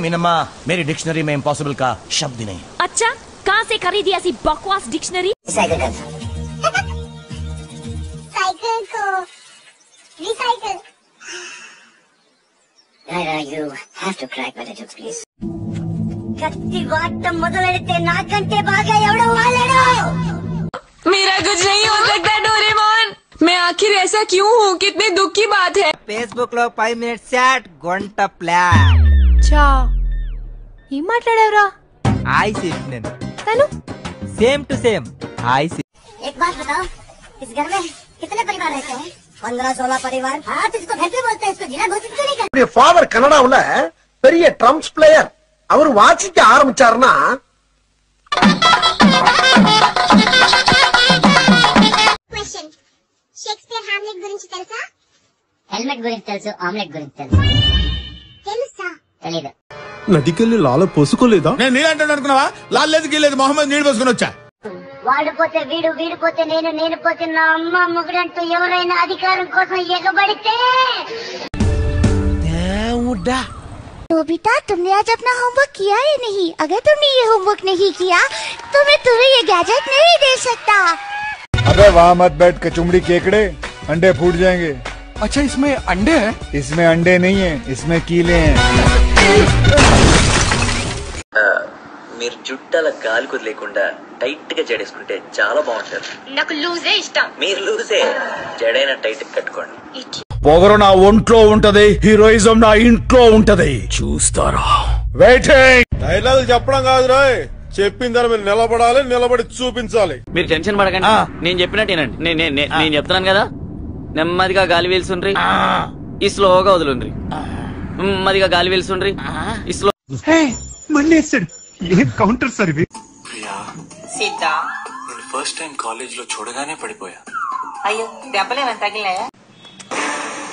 मीनम्मा, मेरी डिक्शनरी में इम्पॉसिबल का शब्द ही नहीं। अच्छा, कहाँ से खरीदी ऐसी बकवास डिक्शनरी? साइकिल को recycle. You have to crack better jokes, please. कत्ती वाट मोदलెడితే నాకంటే బాగా ఎవడో వాలడు। मेरा कुछ नहीं हो सकता डोरेमोन। मैं आखिर ऐसा क्यों हूँ? कितने दुख की बात है। फेसबुक లో 5 मिनट చాట్ గంట ప్లాన్। अच्छा, ये మాట్లాడవరా? हाय सिर्फ तनु सेम टू सेम हाय। एक बात बताओ, इस घर में कितने परिवार रहते हैं? 15-16 परिवार। हाँ, तो इसको घर पे बोलते हैं, इसको जिला घोषित क्यों नहीं करते? फादर कन्नडावुला பெரிய ட்ரம்ப்ஸ் பிளேயர், அவர் வாசிக்க ஆரம்பிச்சாருன்னா క్వశ్చన్, షేక్స్పియర్ హామ్లెట్ గురించి తెలుసా? హెల్మెట్ గురించి తెలుసు, ఆమ్లెట్ గురించి తెలుసు। తెలుసా? తెలీదు। నదికెళ్ళి లాల పోసుకోలేదా? నేను నీళ్ళంటాను అనుకున్నావా? లాలేదు గీలేదు, మొహమ్మద్ నీళ్ళు పోసుకొని వచ్చా। వాడు పోతే వీడు, వీడు పోతే నేను, నేను పోతే నా అమ్మ మొగుడంటూ ఎవరైనా అధికారం కోసం ఎగబడితే। దేవుడా, तो बेटा तुमने आज अपना होमवर्क किया या नहीं? अगर तुमने ये होमवर्क नहीं किया तो मैं तुम्हें ये गैजेट नहीं दे सकता। अबे वहाँ मत बैठ कचुमड़ी केकड़े, अंडे फूट जाएंगे। अच्छा, इसमें अंडे हैं? इसमें अंडे नहीं है, इसमें कीले हैं। మీరు జుట్టాల గాలి కుదిలేకుండా టైట్ గా జడేసుకుంటే చాలా బాగుంటారు। నాకు లూజే ఇష్టం। మీరు లూజే, జడైన టైట్ కట్టుకోండి। పొగరు నా ఒంట్లో ఉంటది, హీరోయిజం నా ఇంట్లో ఉంటది, చూస్తారా? వెయిటింగ్। డైలాగ్ చెప్పడం కాదు రాయ్, చెప్పిన దాని మీరు నిలబడాలి, నిలబడి చూపించాలి। మీరు టెన్షన్ పడకండి, నేను చెప్పినట్టేనండి। నేను చెప్తున్నాను కదా, నెమ్మదిగా గాలి పీల్చుండ్రి, ఈ స్లోగా వదులుండ్రి, నెమ్మదిగా గాలి పీల్చుండ్రి, ఈ స్లో। మళ్ళీ ఏం కౌంటర్ సార్ ఇవి? సీతా, నేను ఫస్ట్ టైం కాలేజ్ లో చూడగానే పడిపోయా। అయ్యో దెబ్బలేమని తగిలాయా?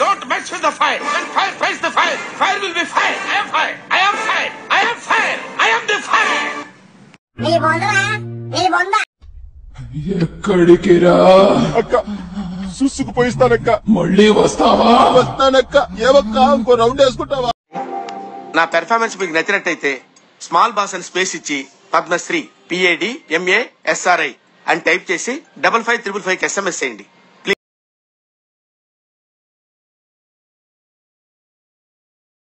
Don't mess with the fire. When fire fights the fire, fire will be fire. I am fire. I am fire. I am fire. I am the fire. ये बोंदरा, ये बोंदा। ఎక్కడికి రా? అక్క సుసుకు పోయిస్తానక్క, మళ్ళీ వస్తావా? వస్తానక్క। ఏవక్క ఇంకో రౌండ్ వేసుకుంటావా? నా పెర్ఫార్మెన్స్ మీకు నచ్చినట్టయితే స్మాల్ బాస్ అని స్పేస్ ఇచ్చి పద్మశ్రీ PAD MA SRI అని టైప్ చేసి 5555 SMS చేయండి।